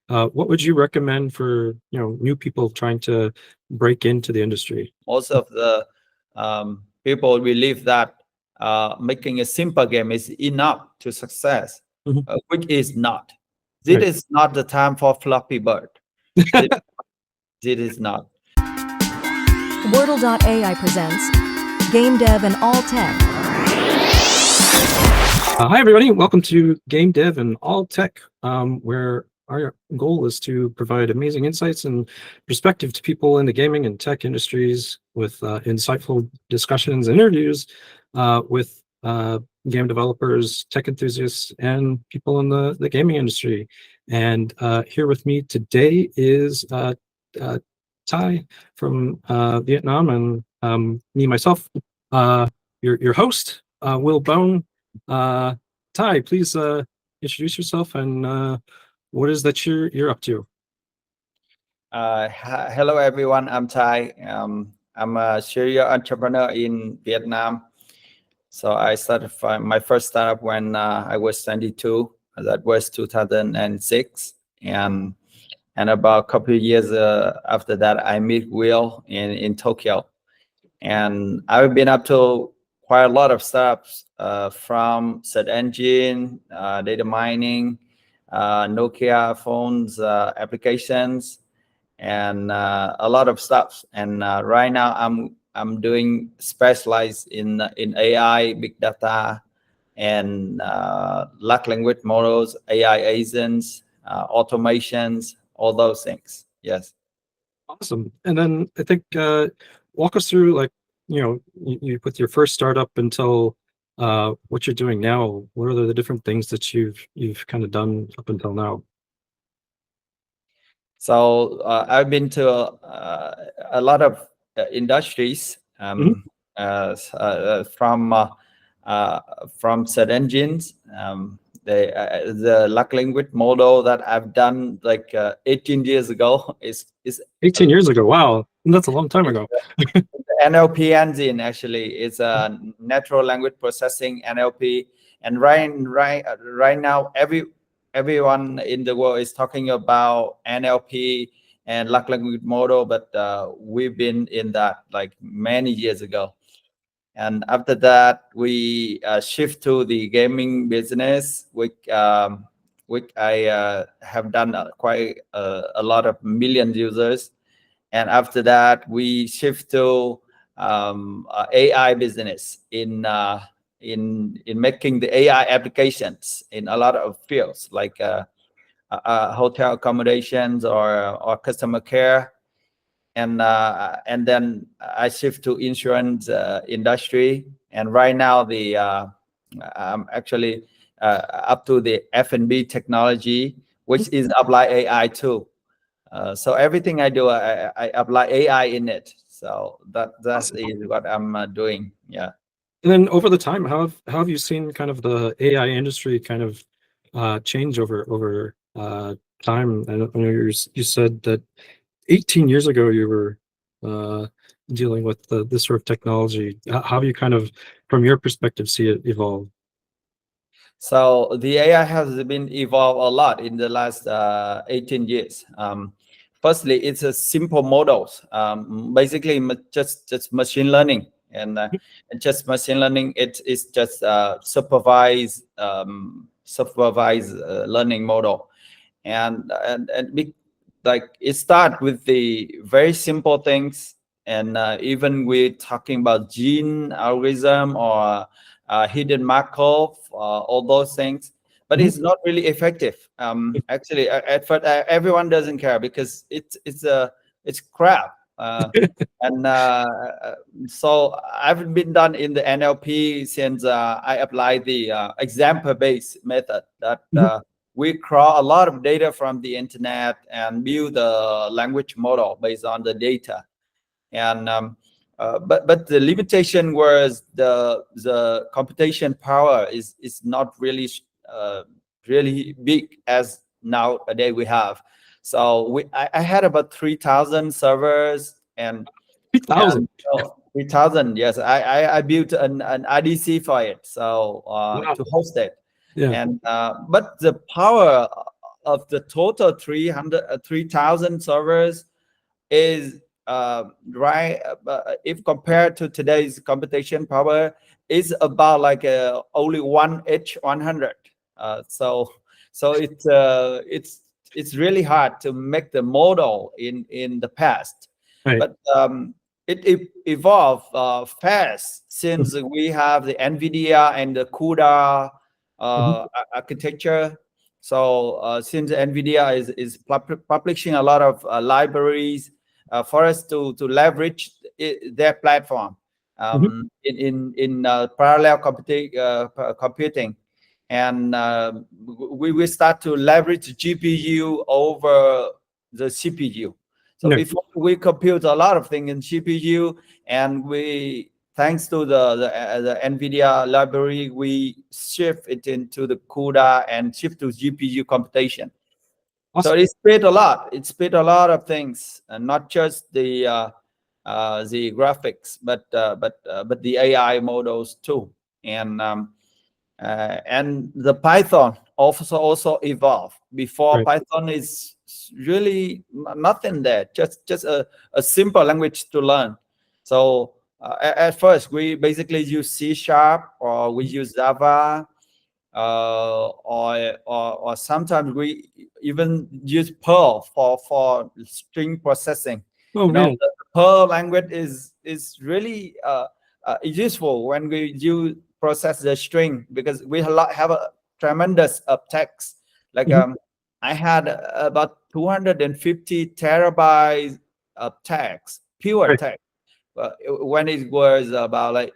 What would you recommend for new people trying to break into the industry? Most of the people believe that making a simple game is enough to success, which is not. This is not the time for Fluffy Bird. This is not. WORTAL.ai presents Game Dev and All Tech. Hi, everybody. Welcome to Game Dev and All Tech, where our goal is to provide amazing insights and perspective to people in the gaming and tech industries with insightful discussions and interviews with game developers, tech enthusiasts, and people in the gaming industry. And here with me today is Tai from Vietnam, and me, myself, your host, Will Bohn. Tai, please introduce yourself and what is that you're up to? Hello, everyone. I'm Tai. I'm a serial entrepreneur in Vietnam. So I started my first startup when I was 22. That was 2006. And about a couple of years after that, I met Will in Tokyo. And I've been up to quite a lot of stuff from search engine, data mining, Nokia phones, applications, and a lot of stuff. And right now I'm doing specialized in AI, big data, and large language models, AI agents, automations, all those things. Yes. Awesome. And then I think walk us through, like, you with your first startup until what you're doing now. What are the different things that you've kind of done up until now? So I've been to a lot of industries from search engines. The large language model that I've done like 18 years ago is 18 years ago. Wow, that's a long time ago. NLP engine. Actually, it's a natural language processing, NLP. And right now, everyone in the world is talking about NLP and large language model, but we've been in that like many years ago. And after that, we shift to the gaming business, which I have done quite a lot of million users. And after that, we shift to AI business in making the AI applications in a lot of fields, like hotel accommodations or customer care. And then I shift to insurance industry. And right now, I'm actually up to the F&B technology, which is apply AI too. So everything I do, I apply AI in it. So that's what I'm doing. Yeah. And then over the time, how have you seen kind of the AI industry kind of change over time? I know you said that 18 years ago you were dealing with this sort of technology. How have you kind of, from your perspective, see it evolve? So the AI has been evolved a lot in the last 18 years. Firstly, it's a simple models. Basically, just machine learning, and just machine learning. It's just supervised learning model, and like it start with the very simple things, and even we're talking about gene algorithm or hidden Markov, all those things. But it's not really effective. Actually, at first, everyone doesn't care because it's crap. And so I've been done in the NLP since I applied the example-based method that we crawl a lot of data from the internet and build the language model based on the data. And but the limitation was the computation power is not really really big as nowadays we have. So I had about 3,000 servers and 3,000. 3,000. Yes, I built an IDC for it, so Wow. to host it. Yeah. And but the power of the total 3,000 servers is right, if compared to today's computation power, is about like only one H100. So it's really hard to make the model in the past, Right. but it evolved fast since we have the NVIDIA and the CUDA architecture. So since NVIDIA is publishing a lot of libraries for us to leverage their platform in parallel computing, and we start to leverage GPU over the CPU. So before we compute a lot of things in CPU, and we, thanks to the NVIDIA library, we shift it into the CUDA and shift to GPU computation. Awesome. So it split a lot. It split a lot of things, and not just the graphics, but the AI models too. And the Python also evolved. Before, Right. Python is really nothing there, just a simple language to learn. So at first we basically use C#, or we use Java, or sometimes we even use Perl for string processing. Oh, man. The Perl language is really useful when we process the string, because we have a tremendous text. Like I had about 250 terabytes of text, pure Right. text, when it was about like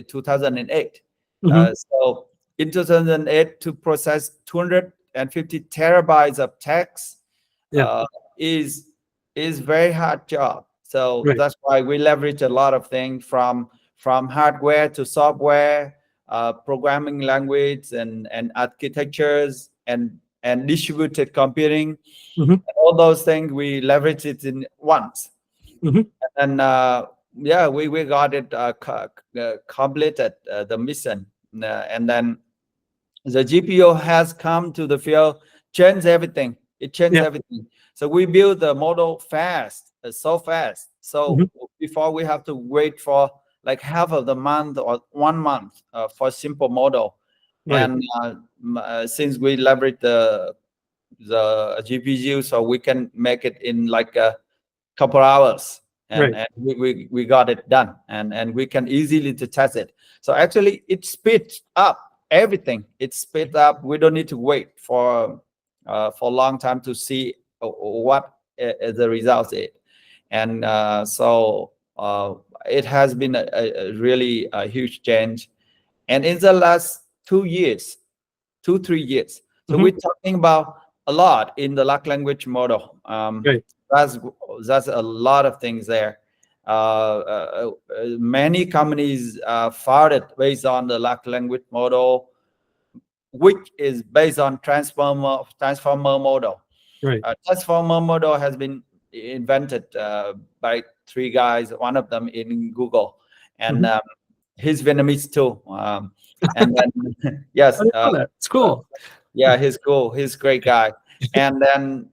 2008. So in 2008, to process 250 terabytes of text is very hard job. So that's why we leverage a lot of things from hardware to software, programming language, and architectures, and distributed computing. All those things we leverage it in once. And yeah, we got it completed the mission, and then the GPU has come to the field, changed everything. It changed everything. So we build the model fast, so fast. So before, we have to wait for like half of the month or 1 month for simple model. And since we leverage the GPU, so we can make it in like a couple hours, and we got it done, and we can easily to test it. So actually it speeds up everything. It speeds up. We don't need to wait for a long time to see what the results is. And so it has been a really huge change. And in the last 2 years, 2-3 years, so we're talking about a lot in the large language model. That's a lot of things there. Many companies founded based on the large language model, which is based on transformer model. Transformer model has been invented by 3 guys, one of them in Google, and he's Vietnamese too. And then yes, It's cool. Yeah, he's cool. He's a great guy. And then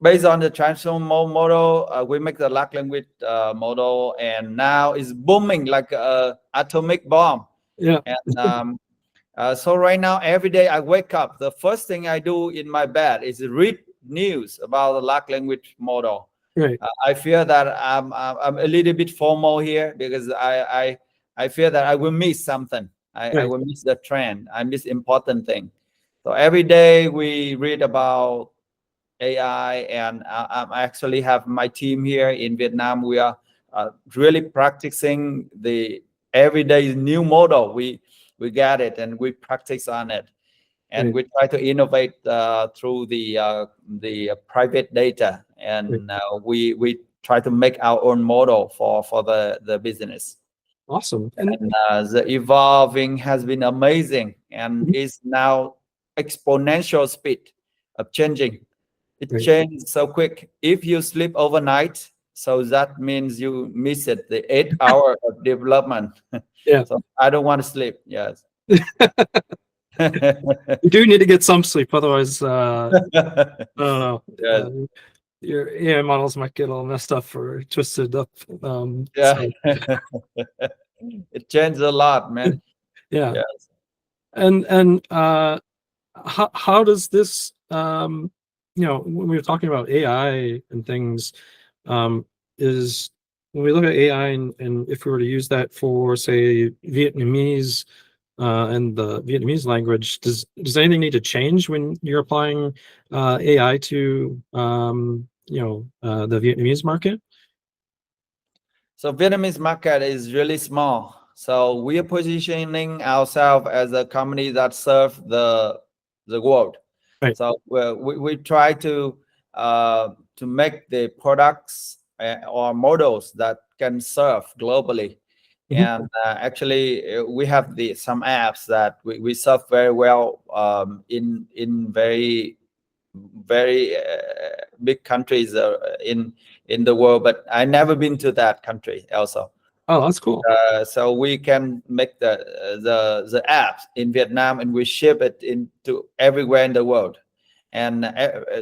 based on the transformer model, we make the large language model, and now it's booming like an atomic bomb. And so right now, every day I wake up, the first thing I do in my bed is read news about the large language model. I fear that I'm a little bit formal here, because I fear that I will miss something. I will miss the trend. I miss important thing. So every day we read about AI, and I actually have my team here in Vietnam. We are really practicing the everyday new model. We get it, and we practice on it, and we try to innovate through the private data, and we try to make our own model for the business. Awesome. And the evolving has been amazing, and is now exponential speed of changing. It changed so quick. If you sleep overnight, so that means you miss it, the 8 hour of development. So I don't want to sleep. Yes. You do need to get some sleep, otherwise, I don't know. Yes. Your AI models might get all messed up or twisted up. Yeah. So, It changed a lot, man. yeah. Yes. And how does this when we were talking about AI and things, is when we look at AI and if we were to use that for, say, Vietnamese and the Vietnamese language, does anything need to change when you're applying AI to the Vietnamese market? So Vietnamese market is really small. So we are positioning ourselves as a company that serves the world. Right. So we try to make the products or models that can serve globally. Mhm. And actually, we have some apps that we serve very well in very big countries in the world. But I never been to that country also. Oh, that's cool. So we can make the apps in Vietnam and we ship it into everywhere in the world. And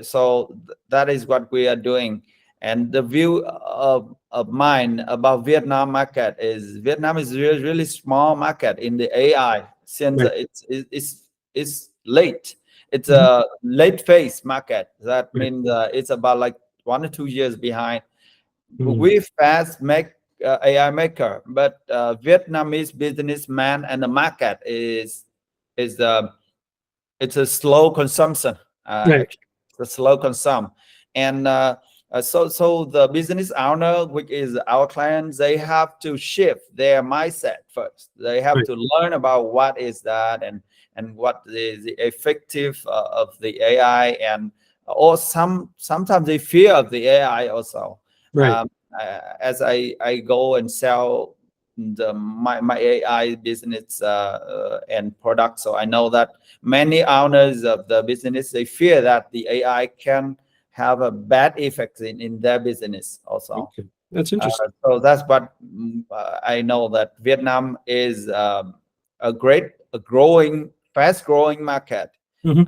so that is what we are doing. And the view of mine about Vietnam market is Vietnam is really, really small market in the AI since Right. it's late. It's Mhm. a late phase market. That Right. means it's about like 1 or 2 years behind. Mm. We fast make AI maker, but Vietnamese businessman and the market is it's a slow consumption. Right. Actually, it's a slow consum, and so the business owner, which is our clients, they have to shift their mindset first. They have Right. to learn about what is that and what is the effective of the AI, and or sometimes they fear of the AI also. Right. As I go and sell my AI business and product, so I know that many owners of the business, they fear that the AI can have a bad effect in their business also. Okay. That's interesting. So that's what I know, that Vietnam is a fast growing market. Mhm.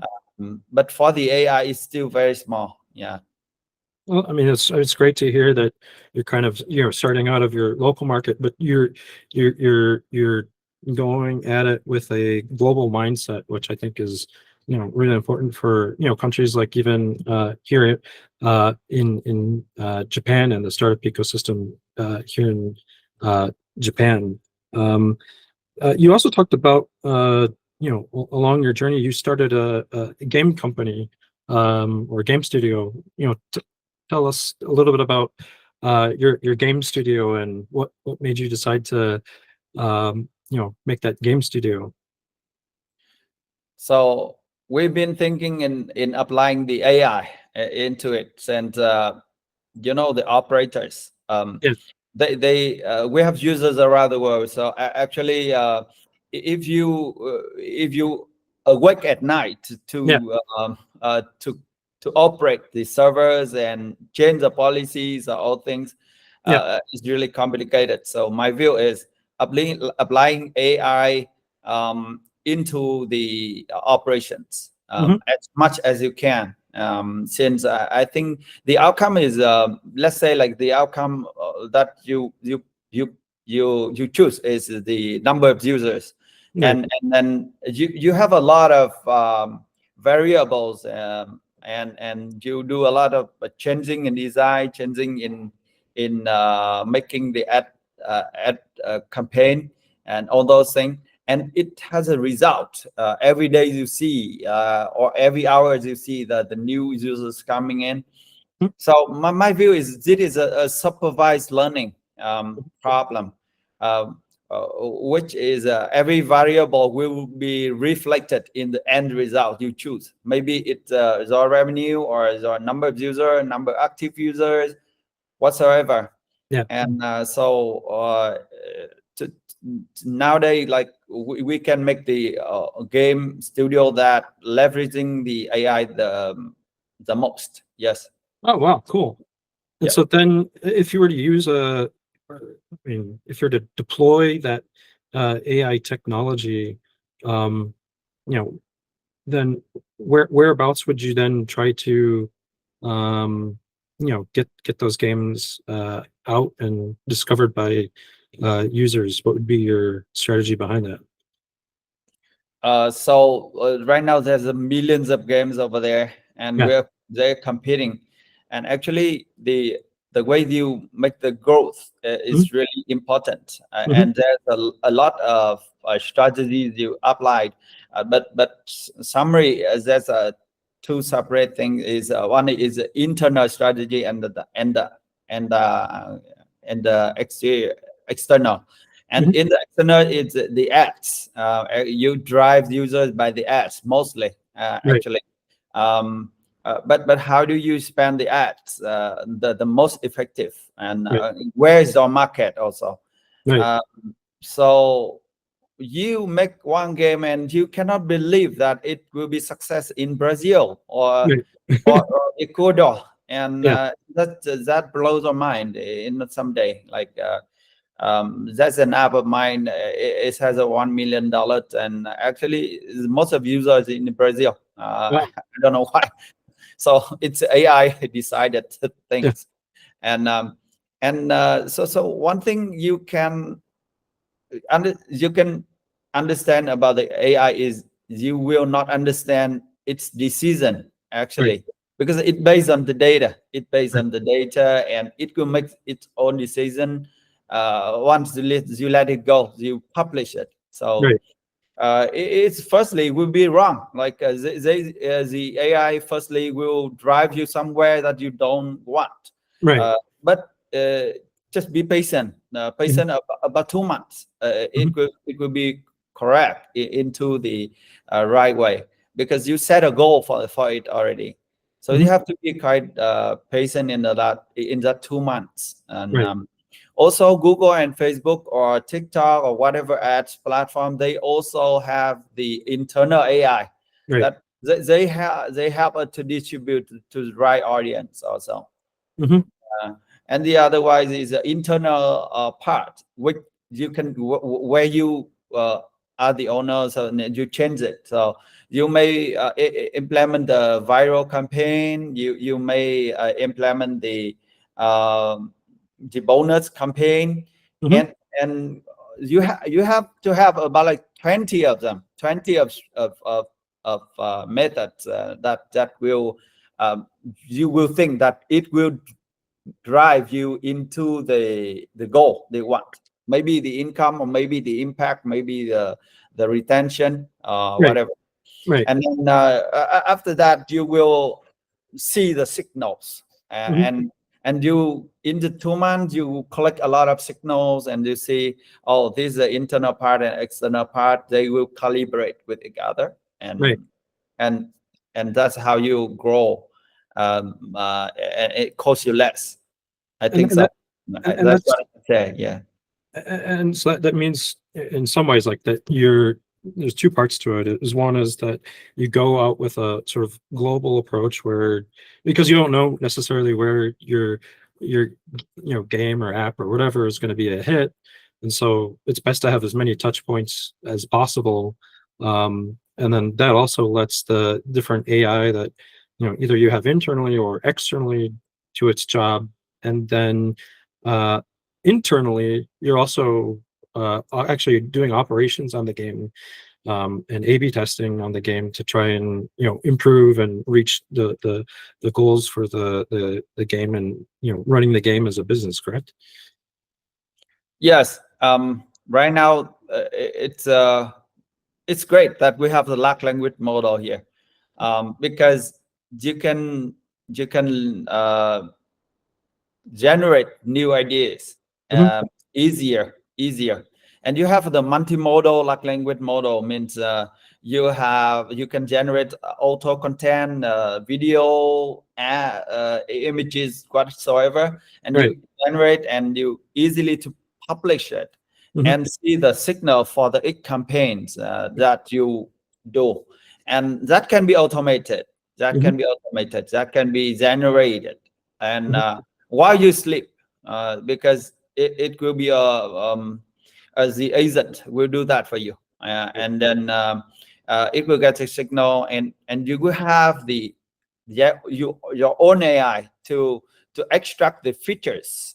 But for the AI, it's still very small. Yeah. Well, I mean, it's great to hear that you're kind of starting out of your local market, but you're going at it with a global mindset, which I think is really important for countries like even here in Japan and the startup ecosystem here in Japan. Um, you also talked about along your journey you started a game company or a game studio. Tell us a little bit about your game studio and what made you decide to make that game studio. So we've been thinking in applying the AI into it, and the operators. Yeah. We have users around the world. So actually, if you awake at night Yeah. to operate the servers and change the policies or all things, Yeah. it's really complicated. So my view is applying AI into the operations Mhm. as much as you can. Since I think the outcome is, let's say, like the outcome that you choose is the number of users, Right. and then you have a lot of variables, and you do a lot of changing in design, changing in making the ad campaign and all those things, and it has a result. Every day you see, or every hour you see that the new users coming in. Mhm. So my view is this is a supervised learning problem, which is every variable will be reflected in the end result you choose. Maybe it's your revenue or your number of users, number of active users, whatsoever. Yeah. And nowadays, like we can make the game studio that leveraging the AI the most. Yes. Oh, wow, cool. And Yeah. so then if you were to use if you're to deploy that AI technology, then whereabouts would you then try to get those games out and discovered by users? What would be your strategy behind that? Right now there's millions of games over there, and they're competing. And actually, the way you make the growth is really important. And there's a lot of strategies you applied. But summary, there's two separate things. Is one is internal strategy and the external. And in the external, it's the ads. You drive users by the ads mostly, actually. But how do you spend the ads the most effective? And where is your market also? So you make one game and you cannot believe that it will be success in Brazil or Ecuador, and that blows your mind in some day. Like that's an app of mine. It has a $1 million, and actually most of users in Brazil. I don't know why. So it's AI decided things, and so one thing you can understand about the AI is you will not understand its decision actually, because it based on the data. It based on the data, and it will make its own decision. Once you let it go, you publish it. So it's firstly will be wrong. Like the AI firstly will drive you somewhere that you don't want. But just be patient. Patient about 2 months. It will be correct into the right way, because you set a goal for it already. So you have to be quite patient in that 2 months. And also Google and Facebook or TikTok or whatever ads platform, they also have the internal AI that they help to distribute to the right audience also. And the otherwise is the internal part, which you can where you are the owner, so you change it. So you may implement the viral campaign. You may implement the bonus campaign, and you have to have about like 20 of them, 20 of methods that will you will think that it will drive you into the goal they want. Maybe the income, or maybe the impact, maybe the retention, whatever. And then after that, you will see the signals, and you in the 2 months you collect a lot of signals, and you see, oh, this is the internal part and external part. They will calibrate with each other, and that's how you grow. And it costs you less. I think so. That's what I say. Yeah. And so that means in some ways like that there's two parts to it. One is that you go out with a sort of global approach where, because you don't know necessarily where your game or app or whatever is going to be a hit, and so it's best to have as many touch points as possible. And then that also lets the different AI that either you have internally or externally to its job, and then internally you're also actually doing operations on the game, and A/B testing on the game to try and improve and reach the goals for the game, and running the game as a business, correct? Yes. Right now it's great that we have the large language model here, because you can generate new ideas easier, and you have the multimodal large language model. Means you can generate auto content, video, images, whatsoever, and you generate, and you easily to publish it and see the signal for the campaigns that you do, and that can be automated. That can be generated, and while you sleep, because it will be as the agent will do that for you, and then it will get a signal, and you will have your own AI to extract the features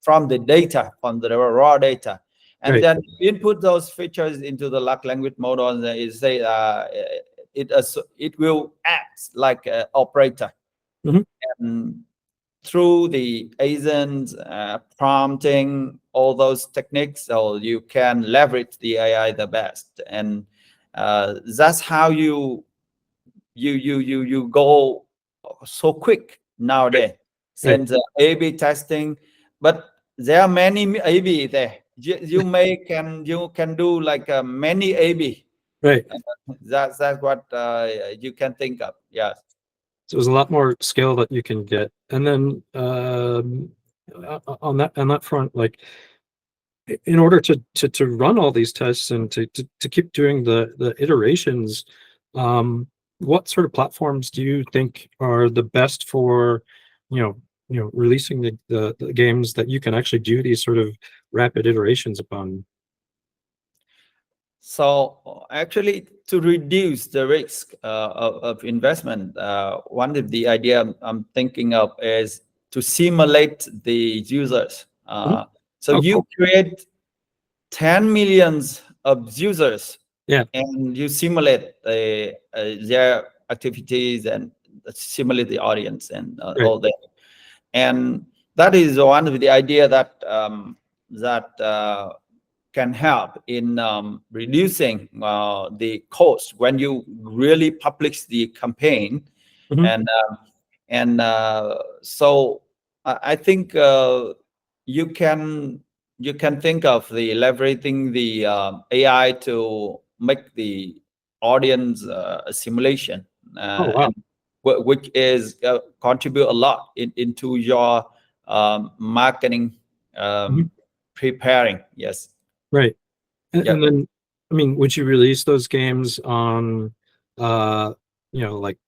from the data, from the raw data, and Right. then input those features into the large language model, and it will act like an operator. And through the agents, prompting, all those techniques, so you can leverage the AI the best, and that's how you go so quick nowadays. Since A/B testing, but there are many A/B there. You can do like many A/B. Right. That's what you can think of. Yes. So there's a lot more scale that you can get. And then on that front, like in order to run all these tests and to keep doing the iterations, what sort of platforms do you think are the best for, releasing the games that you can actually do these sort of rapid iterations upon? So actually, to reduce the risk of investment, one of the idea I'm thinking of is to simulate the users. So Oh, you cool. create 10 millions of users, Yeah. and you simulate their activities and simulate the audience and all that. And that is one of the idea that can help in reducing the cost when you really publish the campaign. And so I think you can think of the leveraging the AI to make the audience simulation, Oh, wow. and which is contribute a lot into your marketing preparing. Yes. Right. And, Yep. and then, I mean, would you release those games on, like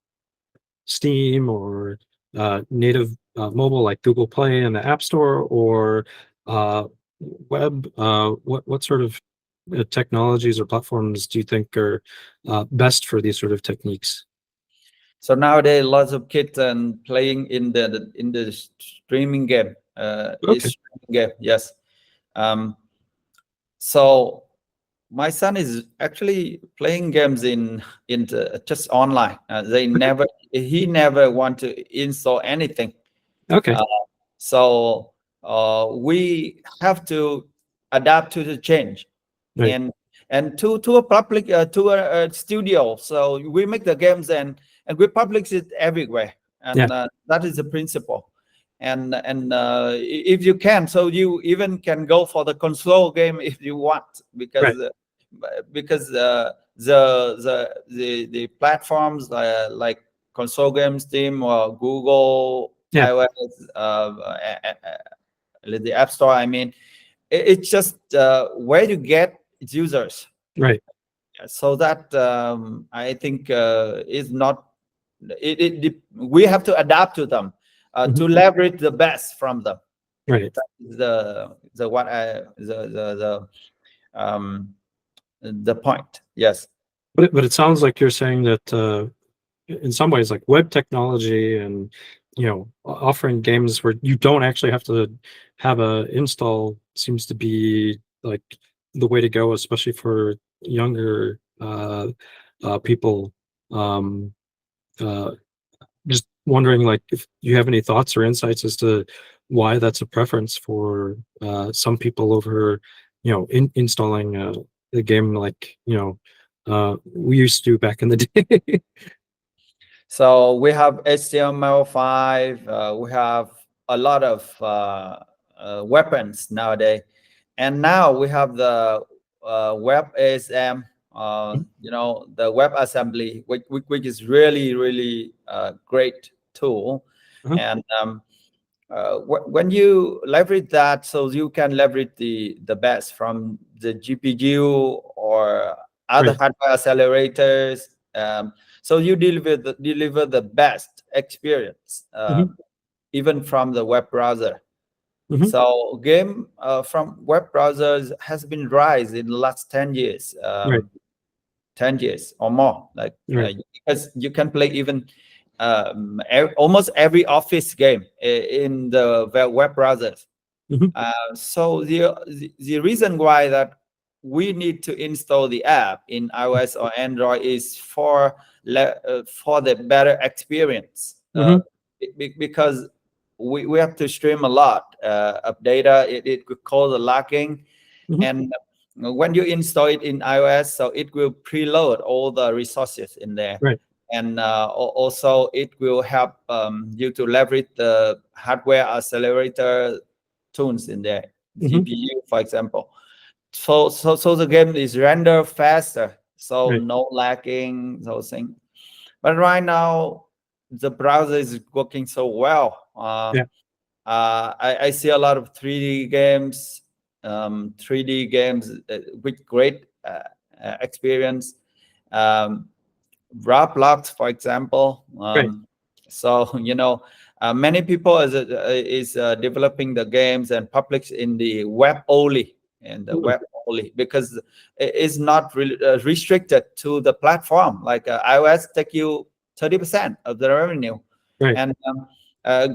Steam or native mobile like Google Play and the App Store, or web? What sort of technologies or platforms do you think are best for these sort of techniques? So nowadays, lots of kids playing in the streaming game. Okay. Streaming game, yes. So my son is actually playing games in just online. He never want to install anything. Okay. So we have to adapt to the change, Right. and to a public to a studio. So we make the games and we publish it everywhere, and that is the principle. And if you can, so you even can go for the console game if you want, because the platforms like console games, Steam or Google, iOS, the App Store, I mean, it's just where you get users. Right. So that I think is not. We have to adapt to them to leverage the best from them. Right. The point. Yes. But it sounds like you're saying that in some ways, like web technology and offering games where you don't actually have to have a install seems to be like the way to go, especially for younger people. Just wondering, like, if you have any thoughts or insights as to why that's a preference for some people over, installing a game like we used to back in the day. So we have HTML5. We have a lot of weapons nowadays, and now we have the WebAssembly. The WebAssembly, which is really great tool. And when you leverage that, so you can leverage the best from the GPU or other hardware accelerators. So you deliver the best experience, even from the web browser. So game from web browsers has been rise in the last 10 years. 10 years or more. Like Right. because you can play even almost every office game in the web browsers. Mhm. So the reason why that we need to install the app in iOS or Android is for the better experience. Mhm. Because we have to stream a lot of data. It could cause a lagging. Mhm. And when you install it in iOS, so it will preload all the resources in there. Right. And also it will help you to leverage the hardware accelerator tools in there, Mhm. GPU, for example. So the game is render faster, so Right. no lagging, those things. But right now, the browser is working so well. Yeah. I see a lot of 3D games, with great experience. Roblox, for example. Right. So many people is developing the games and publish in the web only, because it's not restricted to the platform. Like iOS take you 30% of the revenue, Right. and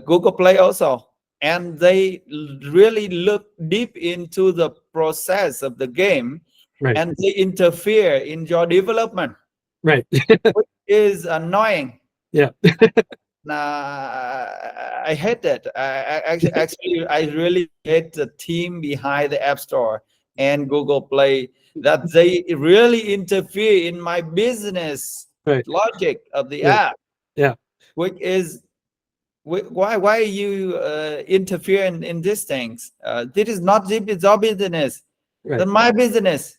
Google Play also. And they really look deep into the process of the game, Right. and they interfere in your development, Right. which is annoying. Yeah. I hate that. Actually, I really hate the team behind the App Store and Google Play, that they really interfere in my business Right. logic of the Yeah. app. Yeah. Which is why you interfere in these things? This is not your business. Right. Then my business.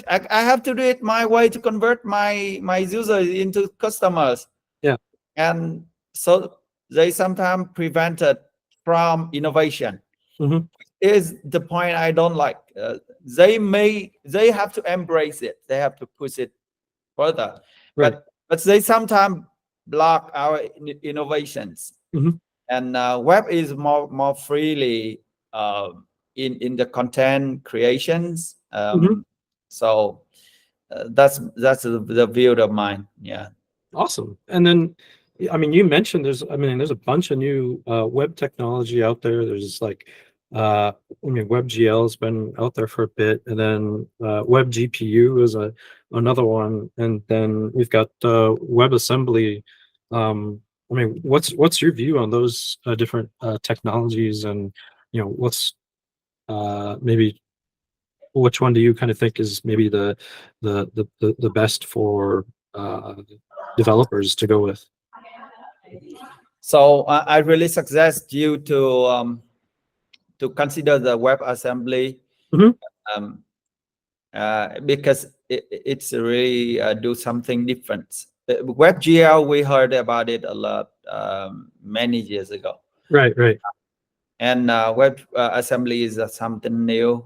I have to do it my way to convert my users into customers. Yeah. And so they sometimes prevented from innovation. Mhm. Is the point I don't like. They have to embrace it. They have to push it further. Right. But they sometimes block our innovations. Mhm. And web is more freely in the content creations. Mhm. So that's the view of mine. Yeah. Awesome. And then, I mean, you mentioned there's a bunch of new web technology out there. There's like, WebGL has been out there for a bit, and then Web GPU is another one, and then we've got WebAssembly. What's your view on those different technologies, and what's maybe which one do you kind of think is maybe the best for developers to go with? So I really suggest you to consider the WebAssembly, Mhm. because it's really do something different. WebGL, we heard about it a lot many years ago. Right. Right. And WebAssembly is something new.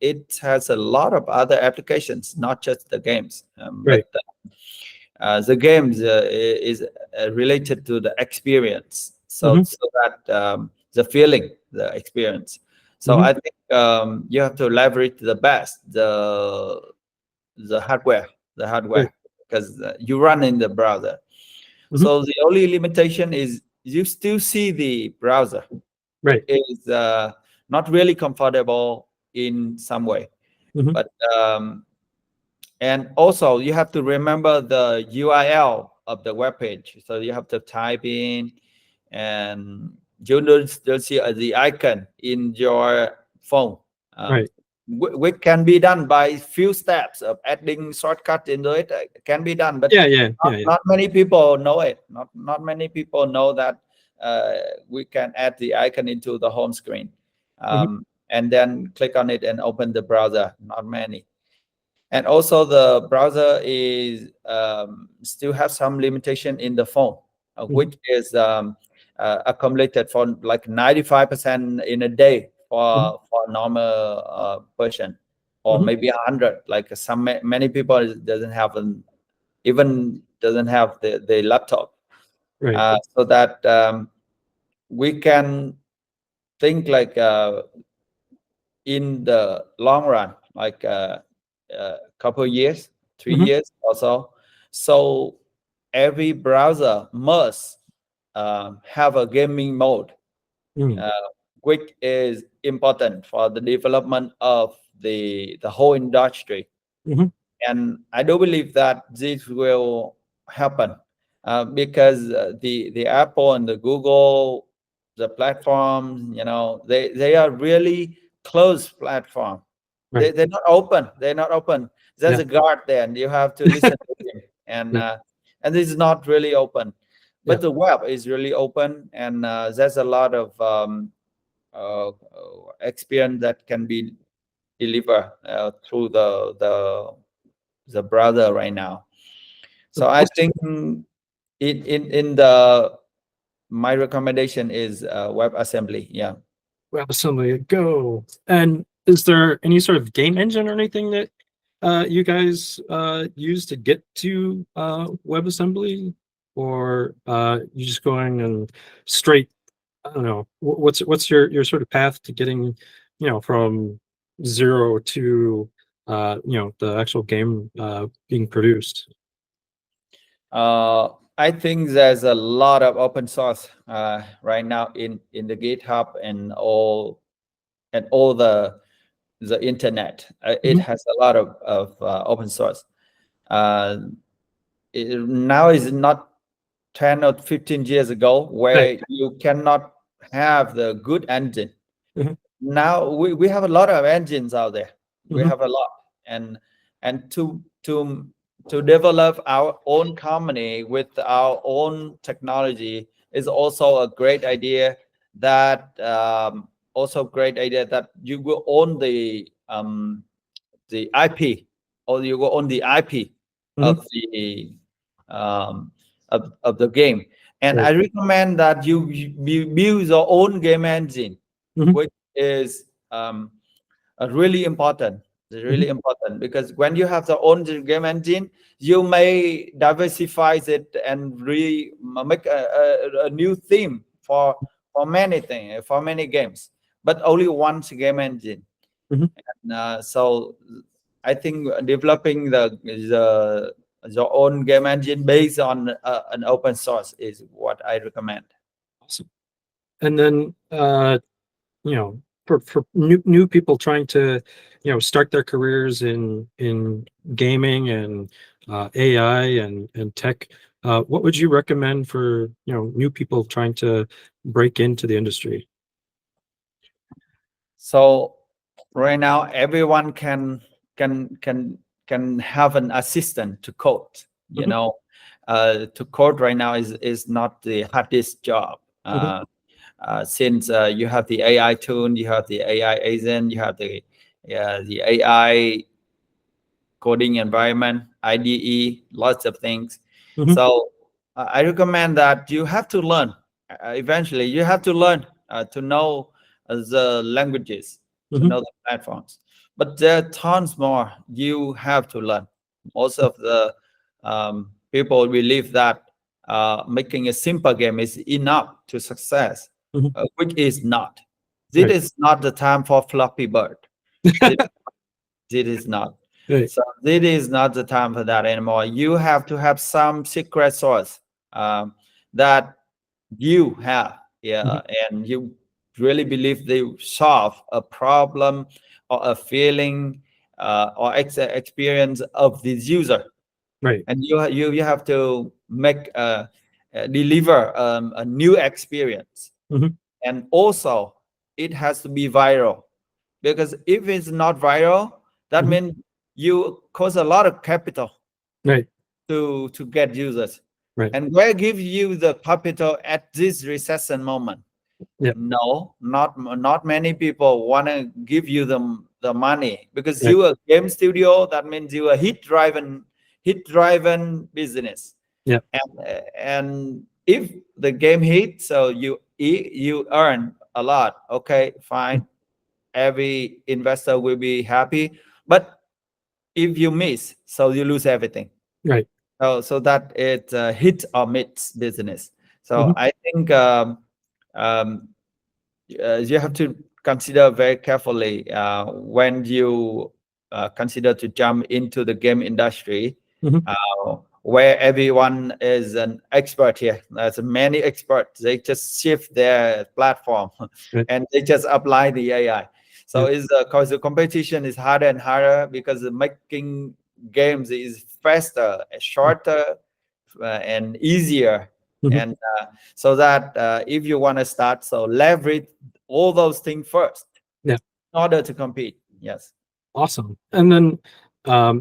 It has a lot of other applications, not just the games. Right. But the games is related to the experience. So, Mhm. so that the feeling, the experience. So Mhm. I think you have to leverage the best, the hardware, Right. because you run in the browser. Mhm. So the only limitation is you still see the browser, which Right. is not really comfortable in some way. Mhm. But and also you have to remember the URL of the web page. So you have to type in, and you'll see the icon in your phone. Right. Which can be done by few steps of adding shortcut into it. Can be done, but Yeah. Yeah. Yeah. Yeah. not many people know it. Not many people know that we can add the icon into the home screen, Mhm. and then click on it and open the browser. Not many. And also the browser is still have some limitation in the phone, Mhm. which is accumulated for like 95% in a day Mhm. for normal person, or Mhm. maybe 100. Like many people doesn't have even doesn't have the laptop. Right. So that we can think like in the long run, like a couple years, 3 Mhm. years or so. So every browser must have a gaming mode, Mm. which is important for the development of the whole industry. Mhm. And I do believe that this will happen because the Apple and the Google, the platforms, they are really closed platform. Right. They're not open. They're not open. There's Yeah. a guard there, and you have to listen to him. And Yeah. and this is not really open, Yeah. but the web is really open, and there's a lot of uh, experience that can be delivered through the browser right now. So That's I awesome. think in the my recommendation is WebAssembly. Yeah. WebAssembly, go. And is there any sort of game engine or anything that you guys use to get to WebAssembly, or you just going and straight? I don't know. What's your sort of path to getting, from zero to the actual game being produced? I think there's a lot of open source right now in the GitHub and all the internet. It Mhm. has a lot of open source. Now is not 10 or 15 years ago Right. where you cannot have the good engine. Mhm. Now we have a lot of engines out there. We Mhm. have a lot, and to develop our own company with our own technology is also a great idea. That also great idea that you will own the IP, or you will own the IP Mhm. of the um, of the game. And Right. I recommend that you build your own game engine, Mhm. which is really important. It's Mhm. really important because when you have the own game engine, you may diversify it and make a new theme for many things, for many games, but only one game engine. Mhm. So I think developing the own game engine based on an open source is what I recommend. Awesome. And then for new people trying to start their careers in gaming and AI and tech, what would you recommend for new people trying to break into the industry? So right now everyone can have an assistant to code. You Mhm. know, to code right now is not the hardest job. Mhm. Since you have the AI tool, you have the AI agent, you have the AI coding environment, IDE, lots of things. Mhm. So I recommend that you have to learn. Eventually, you have to learn to know the languages, to Mhm. know the platforms. But there are tons more you have to learn. Most of the people believe that making a simple game is enough to success, Mhm. which is not. This Right. is not the time for Flappy Bird. This is not. Right. So this is not the time for that anymore. You have to have some secret source that you have, Mhm. yeah, and you really believe they solve a problem or a feeling or experience of this user, Right. and you have to make deliver a new experience, Mhm. and also it has to be viral, because if it's not viral, that Mhm. means you cost a lot of capital Right. to get users. Right. And where give you the capital at this recession moment? Yep. No, not many people want to give you the money, because Right. you a game studio. That means you a hit driven business, Yep. and if the game hit, so you earn a lot. Okay, Mhm. fine, every investor will be happy. But if you miss, so you lose everything. Right. So that it's a hit or miss business. So Mhm. I think um, you have to consider very carefully when you consider to jump into the game industry. Mhm. where everyone is an expert here. There's many experts. They just shift their platform Right. and they just apply the AI. So Yeah. it's because the competition is harder and harder because making games is faster, shorter, and easier. Mhm. And so that if you want to start, so leverage all those things first Yeah. in order to compete. Yes. Awesome. And then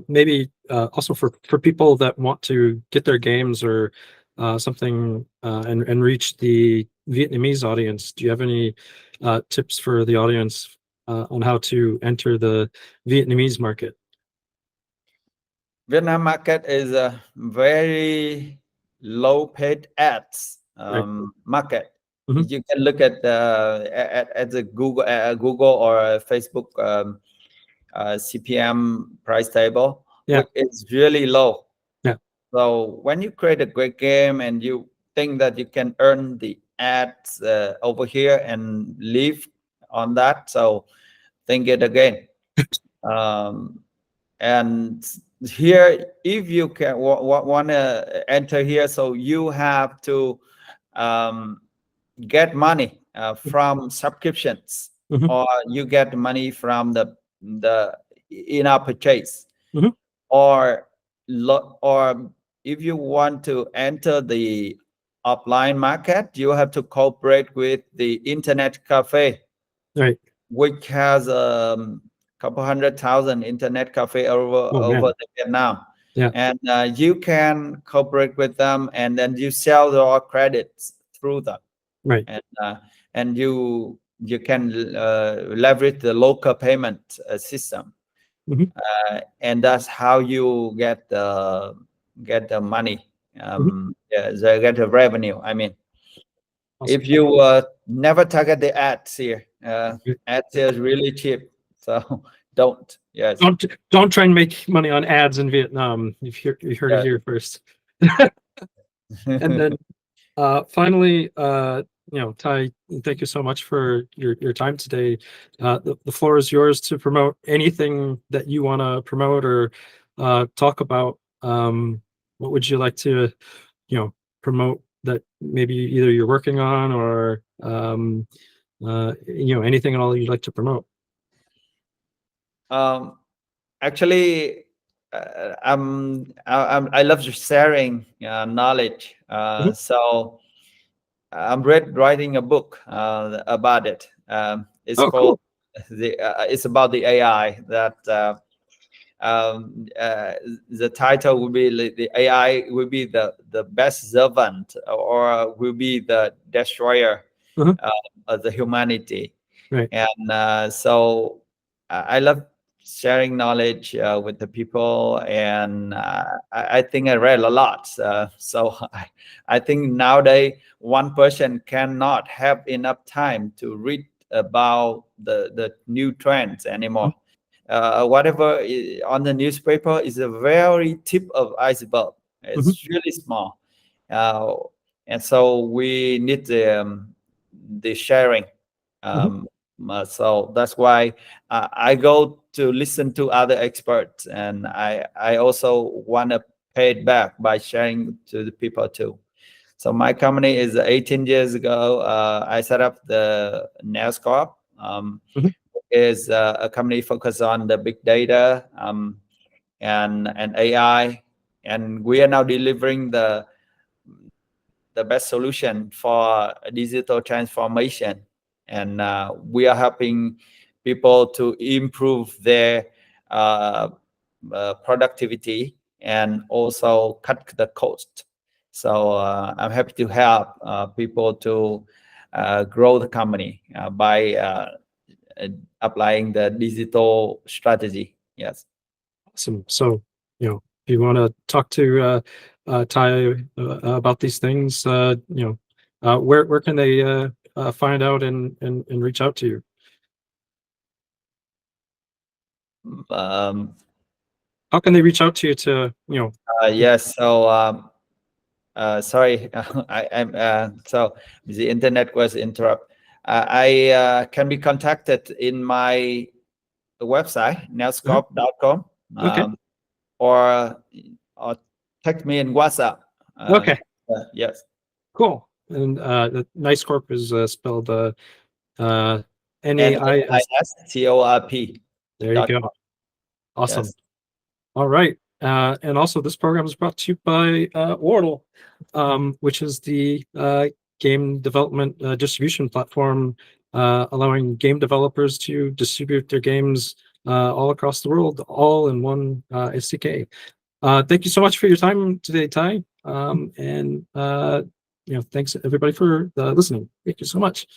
maybe also for people that want to get their games or something and reach the Vietnamese audience, do you have any tips for the audience on how to enter the Vietnamese market? Vietnam market is a very low paid ads Right. market. Mhm. You can look at the Google or Facebook CPM price table, Yeah. which is really low. Yeah. So when you create a great game and you think that you can earn the ads over here and live on that, so think it again. And here, if you can want to enter here, so you have to get money from subscriptions, Mhm. or you get money from the in-app purchase, Mhm. or if you want to enter the offline market, you have to cooperate with the internet cafe, Right. which has couple 100,000 internet cafe Oh over man. Vietnam. Yeah. And you can cooperate with them, and then you sell your credits through them, Right. and you can leverage the local payment system, Mhm. and that's how you get the money. Mhm. Yeah, they get the revenue. I mean, Awesome. if you never target the ads here, Okay. ads here is really cheap, so don't. Yes. Don't try and make money on ads in Vietnam. You heard it Yes. here first. And then finally, Tai, thank you so much for your time today. The floor is yours to promote anything that you want to promote or talk about. What would you like to, promote that maybe either you're working on or anything at all you'd like to promote? Actually, I love sharing knowledge. Mhm. So I'm writing a book about it. It's Oh, called cool. it's about the AI that the title will be the AI will be the best servant or will be the destroyer Uh-huh. of the humanity. Right. And so I love sharing knowledge with the people, and I think I read a lot. So I think nowadays one person cannot have enough time to read about the new trends anymore. Whatever on the newspaper is a very tip of iceberg. Mhm. It's really small, uh, and so we need the sharing. Mhm. So that's why I go to listen to other experts, and I also want to pay it back by sharing to the people too. So my company is 18 years ago. I set up the Nascorp. Mhm. Is a company focused on the big data and AI, and we are now delivering the best solution for digital transformation, and we are helping people to improve their productivity and also cut the cost. So I'm happy to help people to grow the company by applying the digital strategy. Yes. Awesome. So, if you want to talk to Tai about these things, where can they find out and reach out to you? Um, How can they reach out to you to, yes. So sorry, I'm so the internet was interrupt. I can be contacted in my website uh nelscope.com, Okay. or or text me in WhatsApp. Okay. Yes. Cool. And the Nice Corp is spelled NAIS. NAISTORP. There you go. Awesome. Yes. All right. And also this program is brought to you by WORTAL, which is the game development distribution platform, allowing game developers to distribute their games all across the world, all in one SDK. Thank you so much for your time today, Tai. And thanks everybody for listening. Thank you so much.